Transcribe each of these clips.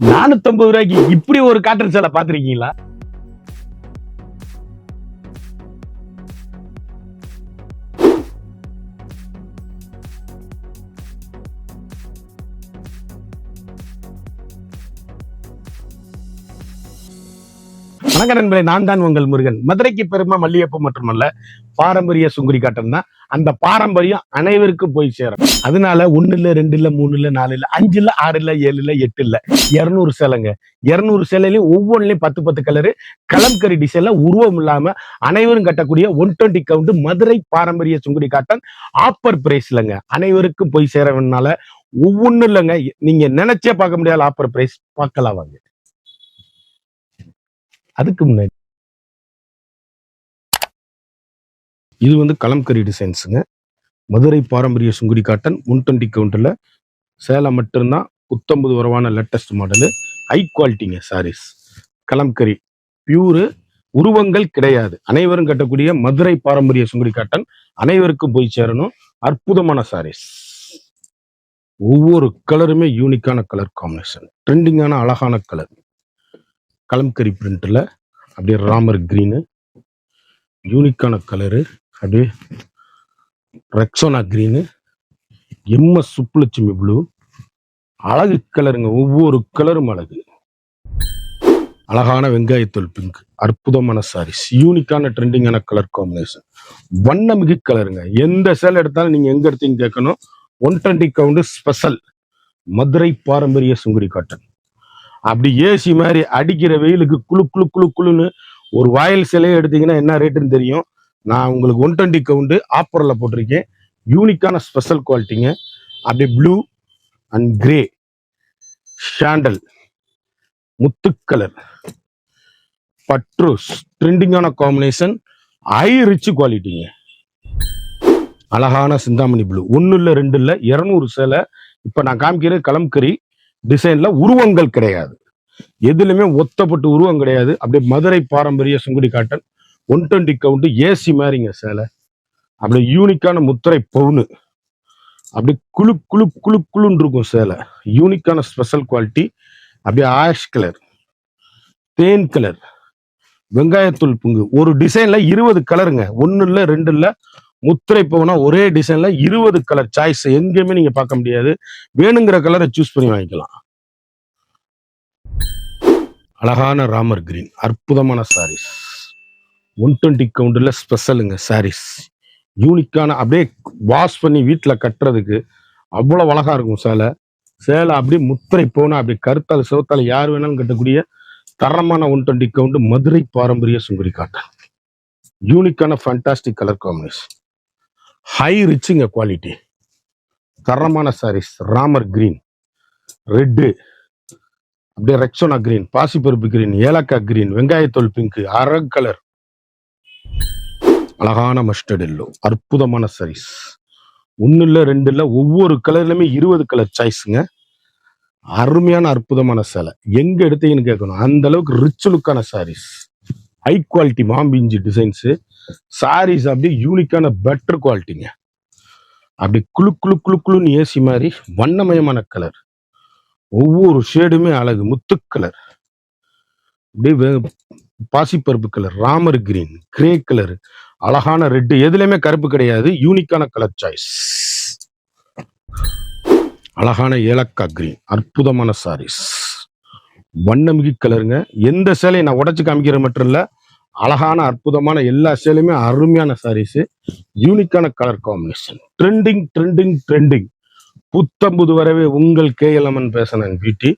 450 ரூபாய்க்கு இப்படி ஒரு காட்டன் சேலை பாத்திருக்கீங்களா? வணக்கம் நண்பர்களே, நான் தான் உங்கள் முருகன். மதுரைக்கு பெருமை மல்லிகைப்பூ மட்டுமல்ல, பாரம்பரிய சுங்குடி காட்டன் தான். அந்த பாரம்பரியம் அனைவருக்கும் போய் சேரும். அதனால 1 இல்ல 2 இல்ல 3 இல்ல 4 இல்ல 5 இல்ல 6 இல்ல 7 இல்ல 8 இல்ல 200 சேலைங்க. 200 சேலையிலையும் ஒவ்வொன்றிலையும் 10 கலரு, கலம்கரி டிசைன்ல உருவம் இல்லாம அனைவரும் கட்டக்கூடிய 120 கவுண்ட் மதுரை பாரம்பரிய சுங்குடி காட்டன் ஆப்பர் பிரைஸ்லங்க. அனைவருக்கும் போய் சேரவனால ஒவ்வொன்றும் இல்லைங்க, நீங்க நினைச்சே பார்க்க முடியாத ஆப்பர் பிரைஸ். பார்க்கலாம் வாங்க. அதுக்கு முன்னாடி இது கலம்கரி டிசைன்ஸுங்க. மதுரை பாரம்பரிய சுங்குடி காட்டன் 120 கவுண்ட்ல சேலை மட்டும்தான். 19 வரவான லேட்டஸ்ட் மாடலு, ஹை குவாலிட்டிங்க சாரீஸ். கலம்கரி பியூரு, உருவங்கள் கிடையாது. அனைவரும் கட்டக்கூடிய மதுரை பாரம்பரிய சுங்குடி காட்டன் அனைவருக்கும் போய் சேரணும். அற்புதமான சாரீஸ். ஒவ்வொரு கலருமே யூனிக்கான கலர் காம்பினேஷன், ட்ரெண்டிங்கான அழகான கலர். கலம்கரி பிரிண்ட்ல அப்படியே ராமர் கிரீனு, யூனிக்கான கலரு. அப்படியே Rexona green, MS Subbulakshmi blue, அழகு கலருங்க. ஒவ்வொரு கலரும் அழகு. அழகான வெங்காயத்தோல் பிங்க், அற்புதமான சாரீஸ், யூனிக்கான ட்ரெண்டிங்கான கலர் காம்பினேஷன், வண்ணமிகு கலருங்க. எந்த சேலை எடுத்தாலும் நீங்க எங்க எடுத்தீங்க கேட்கணும். 120 கவுண்ட் ஸ்பெஷல் மதுரை பாரம்பரிய சுங்குடி காட்டன். அப்படி ஏசி மாதிரி அடிக்கிற வெயிலுக்கு குழு குழு குழு குழுன்னு ஒரு வாயில் சிலையை எடுத்தீங்கன்னா என்ன ரேட்டுன்னு தெரியும். நான் உங்களுக்கு 120 கவுண்ட் ஆப்பரில் போட்டிருக்கேன். யூனிக்கான ஸ்பெஷல் குவாலிட்டிங்க. அப்படி ப்ளூ அண்ட் கிரே, ஷாண்டல், முத்துக்கலர், பட்ரூஸ், ட்ரெண்டிங்கான காம்பினேஷன், ஹை ரிச் குவாலிட்டிங்க. அழகான சிந்தாமணி ப்ளூ. 1 இல்லை 2 இல்லை 200 சேலை. இப்போ நான் காமிக்கிற கலம்கரி டிசைன்ல உருவங்கள் கிடையாது, எதுலையுமே ஒத்தப்பட்டு உருவம் கிடையாது. அப்படியே மதுரை பாரம்பரிய சுங்குடி காட்டன் 120 கவுண்ட் ஏசி மாதிரிங்க சேலை. அப்படியே யூனிக்கான முத்திரை பவுனு, அப்படியே குழு குழு குழு குழுன்னு இருக்கும் சேலை. யூனிக்கான ஸ்பெஷல் குவாலிட்டி. அப்படியே ஆஷ் கலர், தேன் கலர், வெங்காயத்தூள் புங்கு. ஒரு டிசைன்ல 20 கலருங்க. 1 இல்லை 2 இல்லை, முத்திரை பவுனா ஒரே டிசைன்ல 20 கலர் சாய்ஸ். எங்கேயுமே நீங்க பார்க்க முடியாது. வேணுங்கிற கலரை சூஸ் பண்ணி வாங்கிக்கலாம். அழகான ராமர் கிரீன், அற்புதமான சாரீஸ். 120 கவுண்ட்ல ஸ்பெஷலுங்க சாரீஸ். யூனிக்கான, அப்படியே வாஷ் பண்ணி வீட்டில் கட்டுறதுக்கு அவ்வளோ அழகா இருக்கும் சேலை. சேலை அப்படியே முத்திரை போனா அப்படி கருத்தால் சிவத்தால் யார் வேணாலும் கட்டக்கூடிய தரமான 120 கவுண்ட் மதுரை பாரம்பரிய சுங்குடி காட்டன். யூனிக்கான ஃபேண்டாஸ்டிக் கலர் காம்பினேஷன், ஹை ரிச்சுங்க குவாலிட்டி. தரமான சாரீஸ். ராமர் கிரீன், ரெட்டு, அப்படியே ரெக்ஸோனா கிரீன், பாசிப்பருப்பு கிரீன், ஏலக்காய் கிரீன், வெங்காயத்தோல் பிங்க், அரக் கலர், அழகான மஸ்டர்ட் எல்லோ. அற்புதமான சாரீஸ். 1 இல்லை 2 இல்லை, ஒவ்வொரு கலர்லயுமே 20 கலர் சாய்ஸுங்க. அருமையான அற்புதமான சேலை. எங்க எடுத்தீங்கன்னு கேட்கணும். அந்த அளவுக்கு ரிச் லுக்கான சாரீஸ், ஹை குவாலிட்டி மாம்பிஞ்சி டிசைன்ஸ் சாரீஸ். அப்படியே யூனிக்கான பெட்டர் குவாலிட்டிங்க. அப்படி குழு குழு குழு குழுன்னு ஏசி மாதிரி வண்ணமயமான கலர். ஒவ்வொரு ஷேடுமே அழகு. முத்துக்கலர், அப்படியே பாசிப்பருப்பு colour, Ramar green, grey colour, அழகான ரெட்டு. எதுலையுமே கருப்பு கிடையாது. யூனிக்கான கலர் சாய்ஸ். அழகான ஏலக்காய் கிரீன், அற்புதமான சாரீஸ், வண்ணமிகு கலருங்க. எந்த சேலையை நான் உடச்சு காமிக்கிற மட்டும் இல்ல, அழகான அற்புதமான எல்லா சேலையுமே அருமையான சாரீஸ். யூனிக்கான colour combination, trending trending trending. புத்தம்புது வரவே உங்கள் KLMN பேசன் பியூட்டி.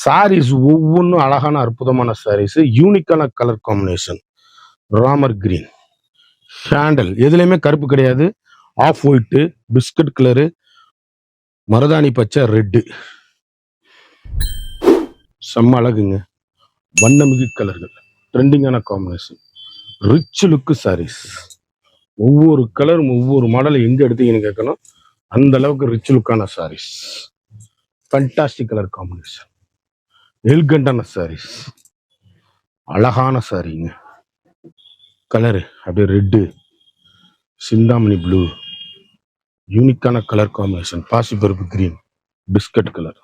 சாரீஸ் ஒவ்வொன்றும் அழகான அற்புதமான சாரீஸ், யூனிக்கான colour combination. Ramar green, Chantal, எதுலையுமே கருப்பு கிடையாது. ஆஃப் ஒயிட்டு, பிஸ்கட் கலரு, மருதாணி பச்சை, ரெட்டு. செம்ம அழகுங்க. வண்ணமிகு கலர்கள், ட்ரெண்டிங்கான காம்பினேஷன், ரிச் லுக்கு சாரீஸ். ஒவ்வொரு கலரும் ஒவ்வொரு மாடலை எங்க எடுத்தீங்கன்னு கேட்கணும். அந்த அளவுக்கு ரிச் லுக்கான சாரீஸ், ஃபண்டாஸ்டிக் கலர் காம்பினேஷன், எல்கண்டான சாரீஸ், அழகான சாரீங்க. கலரு அப்படியே ரெட்டு, சிந்தாமணி ப்ளூ, யூனிக்கான கலர் காம்பினேஷன், பாசிப்பருப்பு கிரீன், பிஸ்கட் கலர்.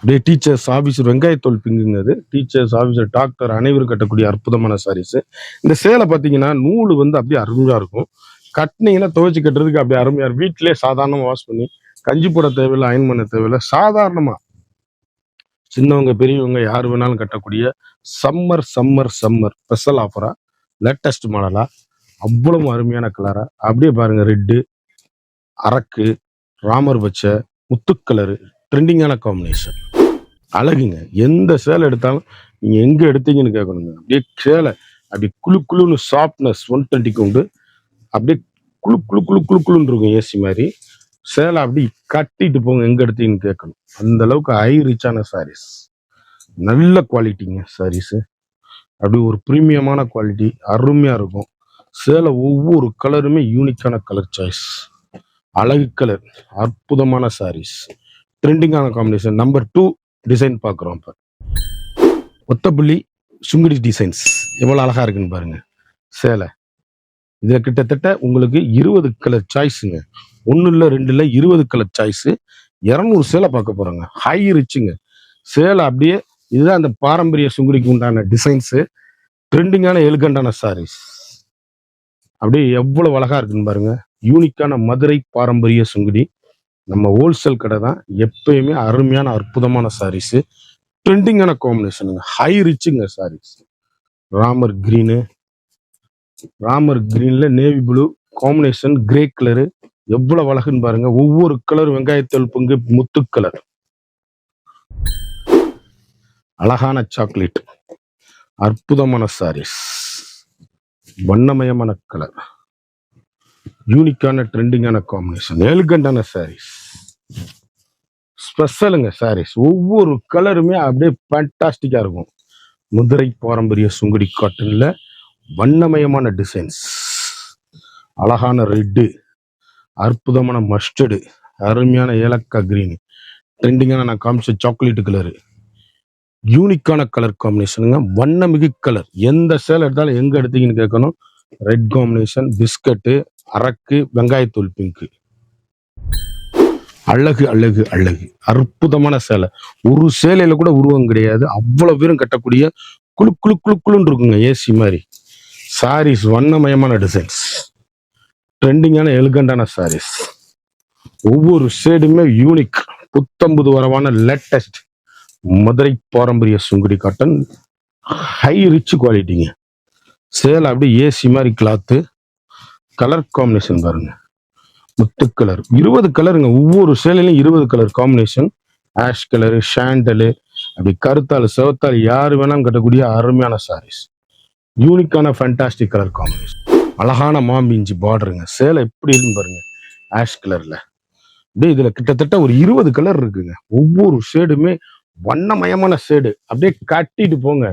அப்படியே டீச்சர்ஸ் ஆஃபீஸர் வெங்காயத்தோல் பிங்குங்க. அது டீச்சர்ஸ் ஆஃபீஸர் டாக்டர் அனைவரும் கட்டக்கூடிய அற்புதமான சாரீஸ். இந்த சேலை பார்த்தீங்கன்னா நூல் வந்து அப்படியே அருமையா இருக்கும். கட்டினீங்கன்னா துவைச்சு கட்டுறதுக்கு அப்படியே அருமையா இருக்கும். வீட்டிலேயே சாதாரணமாக வாஷ் பண்ணி கஞ்சி போட தேவையில்லை, அயன் பண்ண தேவையில்லை. சாதாரணமா சின்னவங்க பெரியவங்க யார் வேணாலும் கட்டக்கூடிய சம்மர் சம்மர் சம்மர் ஸ்பெஷல் ஆஃபரா, லேட்டஸ்ட் மாடலா, அவ்வளவு அருமையான கலரா. அப்படியே பாருங்க, ரெட்டு, அரக்கு, ராமர் பச்சை, முத்துக்கலரு, ட்ரெண்டிங்கான காம்பினேஷன். அழகுங்க. எந்த சேலை எடுத்தாலும் நீங்க எங்க எடுத்தீங்கன்னு கேட்கணுங்க. அப்படியே சேலை அப்படி குளு குளுன்னு சாஃப்ட்னஸ் 120 உண்டு. அப்படியே குளு குளு குளு குளு குளுன்னு இருக்கும் ஏசி மாதிரி. சேலை அப்படி கட்டிட்டு போங்க எங்க எடுத்தீங்கன்னு கேட்கணும். அந்த அளவுக்கு ஹை ரிச்சான சாரீஸ், நல்ல குவாலிட்டிங்க சாரீஸ். அப்படி ஒரு பிரீமியமான குவாலிட்டி, அருமையா இருக்கும். சேலை ஒவ்வொரு கலருமே யூனிக்கான கலர் சாய்ஸ், அழகு கலர், அற்புதமான சாரீஸ், ட்ரெண்டிங்கான காம்பினேஷன். நம்பர் 2 டிசைன் பார்க்குறோம். இப்போ ஒத்தப்புள்ளி சுங்குடி டிசைன்ஸ் எவ்வளோ அழகா இருக்குன்னு பாருங்க. சேலை இதுல கிட்டத்தட்ட உங்களுக்கு 20 கலர் சாய்ஸுங்க. 1 இல்லை 2 இல்லை 20 கலர் சாய்ஸ். 200 சேலை பார்க்க போறோங்க. ஹை ரிச்சுங்க சேலை. அப்படியே இதுதான் அந்த பாரம்பரிய சுங்குடிக்கு உண்டான டிசைன்ஸு, ட்ரெண்டிங்கான எலிகண்டான சாரீஸ். அப்படியே எவ்வளவு அழகா இருக்குன்னு பாருங்க. யூனிக்கான மதுரை பாரம்பரிய சுங்குடி. நம்ம ஹோல்சேல் கடை தான். எப்பயுமே அருமையான அற்புதமான சாரீஸ், ட்ரெண்டிங்கான காம்பினேஷனுங்க, ஹை ரிச்சுங்க சாரீஸ். ராமர் கிரீனு, ராமர் கிரீன்ல navy blue combination, grey colour, எவ்வளவு அழகுன்னு பாருங்க. ஒவ்வொரு கலர் வெங்காயத்தோல் பங்கு, முத்து கலர், அழகான சாக்லேட், அற்புதமான சாரீஸ், வண்ணமயமான கலர், யூனிக்கான ட்ரெண்டிங்கான காம்பினேஷன், எலிகண்டான சாரீஸ், ஸ்பெஷலுங்க சாரீஸ். ஒவ்வொரு கலருமே அப்படியே ஃபேண்டாஸ்டிக்கா இருக்கும். மதுரை பாரம்பரிய சுங்குடி காட்டன்ல வண்ணமயமான டிசைன்ஸ், அழகான ரெட்டு, அற்புதமான மஸ்டர்டு, அருமையான ஏலக்காய் கிரீன், ட்ரெண்டிங்கான நான் காமிச்ச சாக்லேட் கலரு, யூனிக்கான கலர் காம்பினேஷனுங்க, வண்ணமிகு கலர். எந்த சேலை எடுத்தாலும் எங்க எடுத்தீங்கன்னு கேட்கணும். ரெட் காம்பினேஷன், பிஸ்கட்டு, அரக்கு, வெங்காயத்தூள் பிங்க்கு, அழகு அழகு அழகு, அற்புதமான சேலை. ஒரு சேலையில கூட உருவம் கிடையாது. அவ்வளவு பேரும் கட்டக்கூடிய குளு குளு குளு குளுன்னு இருக்குங்க ஏசி மாதிரி சாரீஸ். வண்ணமயமான டிசைன்ஸ், ட்ரெண்டிங்கான எலிகண்டான சாரீஸ். ஒவ்வொரு ஷேடுமே யூனிக், புத்தம்புது வரவான லேட்டஸ்ட் மதுரை பாரம்பரிய சுங்குடி காட்டன், ஹை ரிச் குவாலிட்டிங்க. சேலை அப்படி ஏசி மாதிரி கிளாத்து. கலர் காம்பினேஷன் பாருங்க, முத்து கலர், 20 கலருங்க. ஒவ்வொரு சேலையிலும் 20 கலர் காம்பினேஷன். ஆஷ் கலரு, ஷாண்டலு, அப்படி கருத்தாள் சிவத்தாள் யாரு வேணாலும் கட்டக்கூடிய அருமையான சாரீஸ். யூனிக்கான ஃபேண்டாஸ்டிக் கலர் காம்பினேஷன், அழகான மாம்பிஞ்சி பார்டருங்க. சேலை எப்படி இருக்குன்னு பாருங்க, ஆஷ் கலர்ல. அப்படியே இதுல கிட்டத்தட்ட ஒரு 20 கலர் இருக்குங்க. ஒவ்வொரு ஷேடுமே வண்ணமயமான ஷேடு. அப்படியே கட்டிட்டு போங்க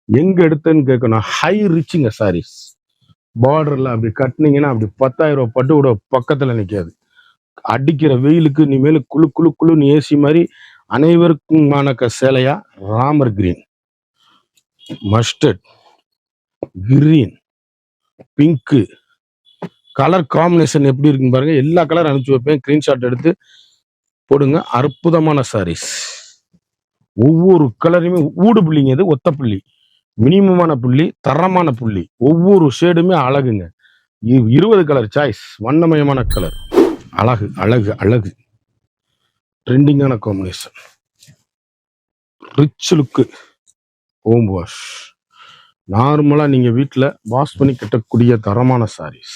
எங்க எடுத்தேன்னு கேட்கணும். ஹை ரிச்சுங்க சாரீஸ். பார்டர்ல அப்படி கட்டினீங்கன்னா அப்படி 10,000 ரூபாய் பட்டு கூட பக்கத்துல நிக்காது. அடிக்கிற வெயிலுக்கு இனிமேல் குளு குளு குளுன்னு ஏசி மாதிரி அனைவருக்குமான சேலையா. Ramar green, mustard green, pink colour combination எப்படி இருக்குன்னு பாருங்க. எல்லா கலர் அனுப்பிச்சு வைப்பேன், ஸ்கிரீன்ஷாட் எடுத்து போடுங்க. அற்புதமான சாரீஸ். ஒவ்வொரு கலருமே ஊடு புள்ளிங்க. இது ஒத்த புள்ளி, மினிமமான புள்ளி, தரமான புள்ளி. ஒவ்வொரு ஷேடுமே அழகுங்க. 20 கலர் சாய்ஸ், வண்ணமயமான கலர், அழகு அழகு அழகு, ட்ரெண்டிங்கான combination, rich look, home wash. நார்மலா நீங்க வீட்டுல வாஷ் பண்ணி கட்டக்கூடிய தரமான சாரீஸ்.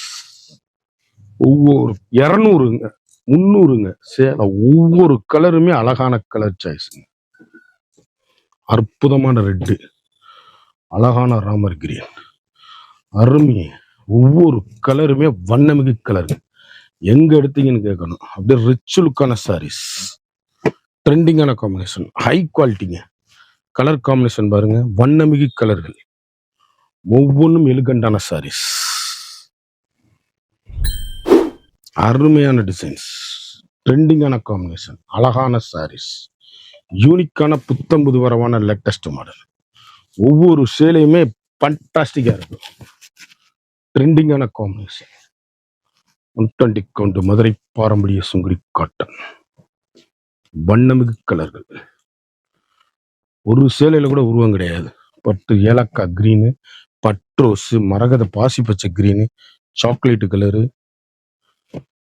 ஒவ்வொரு 200ங்க, 300ங்க சேலை. ஒவ்வொரு கலருமே அழகான கலர் சாய்ஸுங்க. அற்புதமான ரெட்டு, அழகான ராமர் கிரீன், அருமை. ஒவ்வொரு கலருமே வண்ணமிகு கலர். எங்க எடுத்தீங்கன்னு கேட்கணும். அப்படியே ரிச் லுக்கான சாரீஸ், ட்ரெண்டிங்கான காம்பினேஷன், ஹை குவாலிட்டிங்க. கலர் காம்பினேஷன் பாருங்க, வண்ணமிகு கலர்கள், ஒவ்வொன்றும் எலிகண்டான சாரீஸ், அருமையான டிசைன்ஸ், ட்ரெண்டிங்கான காம்பினேஷன், அழகான சாரீஸ், யூனிக்கான புத்தம்புது வரவான லேட்டஸ்ட் மாடல். ஒவ்வொரு சேலையுமே ஃபண்டாஸ்டிக்கா இருக்கும். ட்ரெண்டிங்கான காம்பினேஷன், 120 கவுண்ட் மதுரை பாரம்பரிய சுங்குடி காட்டன், வண்ணமிகு கலர்கள், ஒரு சேலையில கூட உருவம் கிடையாது. பட்டு ஏலக்காய் கிரீனு, பட்ரோஸ், மரகத பாசி பச்சை கிரீனு, சாக்லேட் கலரு,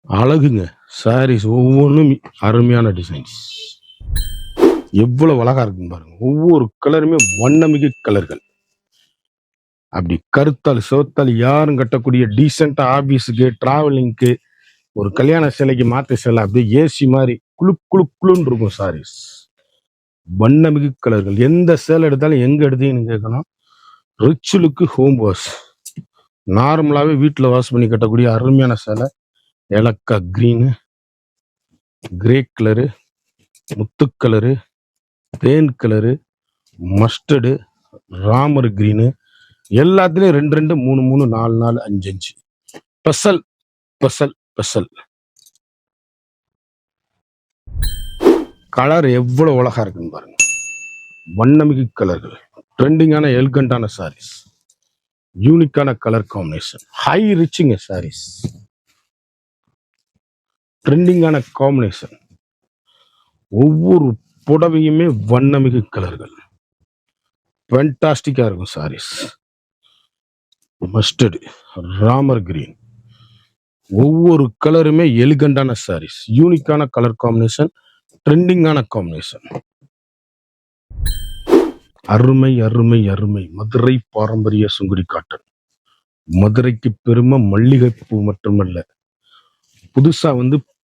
அழகுங்க. சாரீஸ் ஒவ்வொன்றும் அருமையான டிசைன்ஸ். எவ்வளவு அழகா இருக்குன்னு பாருங்க. ஒவ்வொரு கலருமே வண்ணமிகு கலர்கள். அப்படி கருத்தால் சிவத்தால் யாரும் கட்டக்கூடிய டீசெண்டா ஆபீஸுக்கு, டிராவலிங்க்கு, ஒரு கல்யாண சேலைக்கு மாத்த சேலை அப்படியே ஏசி மாதிரி குளு குளு குளுன்னு இருக்கும் சாரீஸ். வண்ணமிகு கலர்கள். எந்த சேலை எடுத்தாலும் எங்க எடுத்தீங்கன்னு கேட்கணும். Rich look home wash. நார்மலாவே வீட்டுல வாஷ் பண்ணி கட்டக்கூடிய அருமையான சேலை. ஏலக்காய் கிரீனு, கிரே கலரு, முத்து கலரு, தேன் கலரு, மஸ்டர்டு, ராமர் கிரீனு, எல்லாத்துலயும் 2 2 3 3 4 4 5 5 ஸ்பெஷல் ஸ்பெஷல் ஸ்பெஷல். கலர் எவ்வளவு அழகா இருக்குன்னு பாருங்க. வண்ணமிகு கலர்கள், ட்ரெண்டிங்கான எல்கண்டான சாரீஸ், யூனிக்கான கலர் காம்பினேஷன், ஹை ரிச்சிங்க சாரீஸ், ட்ரெண்டிங்கான காம்பினேஷன். ஒவ்வொரு புடவையுமே வண்ணமிகு கலர்கள். ஃபேண்டாஸ்டிக்கா இருக்கும் சாரீஸ். மஸ்டர்டு, ராமர் கிரீன், ஒவ்வொரு கலருமே எலிகண்டான சாரீஸ், யூனிக்கான கலர் காம்பினேஷன், ட்ரெண்டிங்கான காம்பினேஷன். அருமை அருமை அருமை. மதுரை பாரம்பரிய சுங்குடி காட்டன். மதுரைக்கு பெருமை மல்லிகைப்பூ மட்டுமல்ல, புதுசா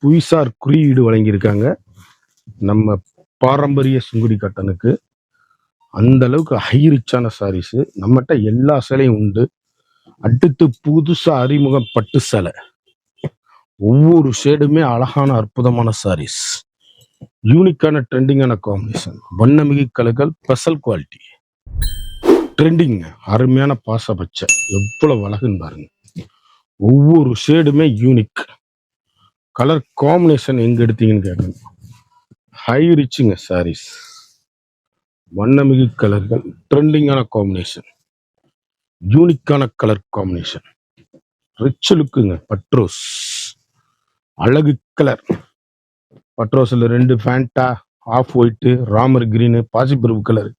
புவிசார் குறியீடு வழங்கியிருக்காங்க நம்ம பாரம்பரிய சுங்குடி காட்டனுக்கு. அந்த அளவுக்கு ஹை ரிச்சான சாரீஸ் நம்மகிட்ட எல்லா சேலையும் உண்டு. அடுத்து புதுசா அறிமுகம் பட்டு சேலை. ஒவ்வொரு ஷேடுமே அழகான அற்புதமான சாரீஸ், யூனிக்கான ட்ரெண்டிங்கான காம்பினேஷன், வண்ணமிகு கலர்கள், ஸ்பெஷல் குவாலிட்டி, ட்ரெண்டிங். அருமையான பாச பச்சை எவ்வளவு அழகுன்னு பாருங்க. ஒவ்வொரு ஷேடுமே யூனிக். கலர் காம்பினேஷன் எங்க எடுத்தீங்கன்னு கேட்கணும். ஹை ரிச்சுங்க சாரீஸ், வண்ணமிகு கலர்கள், ட்ரெண்டிங்கான காம்பினேஷன், யூனிக்கான கலர் காம்பினேஷன், ரிச் லுக்குங்க. பட்ரோஸ், அழகு கலர். பட்ரோஸ்ல 2 ஃபேண்டா, ஆஃப் ஒயிட், ராமர் கிரீனு, பாசிப்பருப்பு கலர்,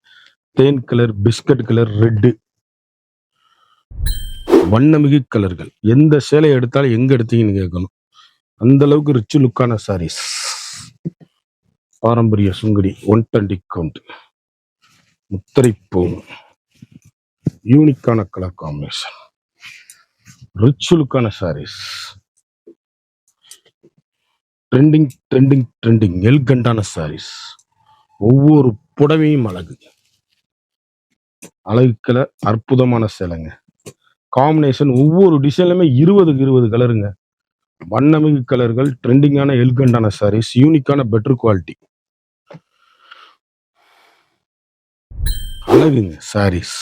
தேன் கலர், பிஸ்கட் கலர், ரெட்டு. வண்ணமிகு கலர்கள். எந்த சேலை எடுத்தாலும் எங்க எடுத்தீங்கன்னு கேட்கணும். அந்த அளவுக்கு ரிச் லுக்கான சாரீஸ். பாரம்பரிய சுங்குடி 120 கவுண்ட், முத்திரை பூ, யூனிக்கான கலர் காம்பினேஷன், ரிச் லுக்கான சாரீஸ், ட்ரெண்டிங் ட்ரெண்டிங் ட்ரெண்டிங் எல்கண்டான சாரீஸ். ஒவ்வொரு புடவையும் அழகு. அழகு கலர், அற்புதமான சேலைங்க. காம்பினேஷன் ஒவ்வொரு டிசைன்லுமே 20க்கு 20 கலருங்க. வண்ணமிகு கலர்கள், ட்ரெண்டிங்கான எல்கண்டான சாரீஸ், யூனிக்கான பெட்டர் குவாலிட்டி, அழகுங்க சாரீஸ்.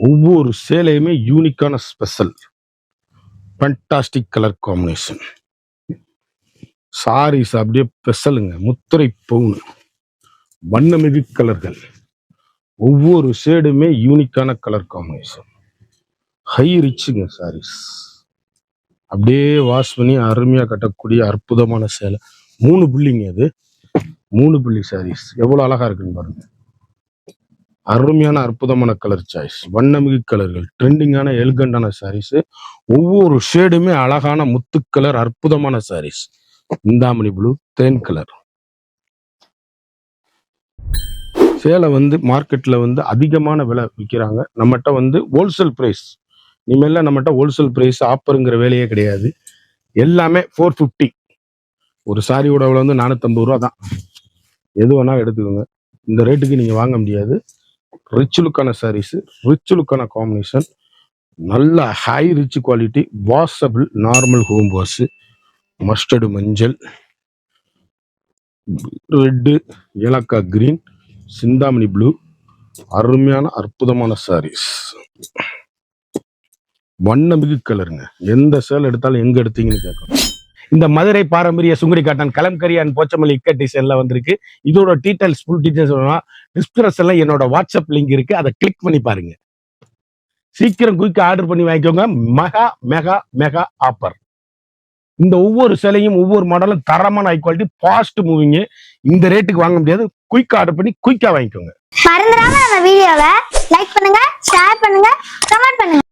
ஒவ்வொரு சேலையுமே யூனிக்கான special, fantastic colour combination. Saris அப்படியே ஸ்பெஷலுங்க. முத்திரை பவுன், வண்ணமிகு கலர்கள், ஒவ்வொரு ஷேடுமே யூனிக்கான கலர் காம்பினேஷன், ஹை ரிச்சுங்க சாரீஸ். அப்படியே வாஷ் பண்ணி அருமையா கட்டக்கூடிய அற்புதமான சேலை. 3 புள்ளிங்க. அது 3 புள்ளி சாரீஸ் எவ்வளவு அழகா இருக்குன்னு பாருங்க. அருமையான அற்புதமான கலர் சாய்ஸ், வண்ணமிகு கலர்கள், ட்ரெண்டிங்கான எல்கண்டான சாரீஸ். ஒவ்வொரு ஷேடுமே அழகான முத்து கலர், அற்புதமான சாரீஸ். இந்தாமணி ப்ளூ, தேன் கலர். சேலை மார்க்கெட்ல அதிகமான விலை விற்கிறாங்க. நம்மகிட்ட ஹோல்சேல் பிரைஸ். இனிமேல நம்மகிட்ட ஹோல்சேல் பிரைஸ் ஆப்பருங்கிற வேலையே கிடையாது. எல்லாமே 450. ஒரு சாரியோட விலை 450 ரூபா தான். எது வேணா எடுத்துக்கோங்க. இந்த ரேட்டுக்கு நீங்க வாங்க முடியாது. ரிச் லுக்கான சாரீஸ், ரிச் லுக்கான காம்பினேஷன், நல்ல high rich quality, washable, normal home wash, mustard மஞ்சள், ரெட்டு, ஏலக்காய் கிரீன், சிந்தாமணி ப்ளூ, அருமையான அற்புதமான சாரீஸ். வண்ணமிகு கலருங்க. எந்த சேலை எடுத்தாலும் எங்க எடுத்தீங்கன்னு கேட்கணும். இந்த மதுரை பாரம்பரிய சுங்குடி காட்டன் கலம்கரி அண்ட் போச்சமல்லி இக்கட் டிசைன்ல வந்திருக்கு. இதோட டீடைல்ஸ், ஃபுல் டீடைல்ஸ் டிஸ்கிரிப்ஷன்ல என்னோட வாட்ஸ்அப் லிங்க் இருக்கு. அதை கிளிக் பண்ணி பாருங்க. சீக்கிரம் குயிக்கா ஆர்டர் பண்ணி வாங்கிக்கோங்க. Mega mega mega offer. இந்த ஒவ்வொரு சேலையும் ஒவ்வொரு மாடலும் தரமான ஹை குவாலிட்டி ஃபாஸ்ட் மூவிங். இந்த ரேட்டுக்கு வாங்க முடியாது. குயிக்கா ஆர்டர் பண்ணி குயிக்கா வாங்கிக்கோங்க. மறந்துடாம நம்ம வீடியோவை லைக் பண்ணுங்க, ஷேர் பண்ணுங்க, கமெண்ட் பண்ணுங்க.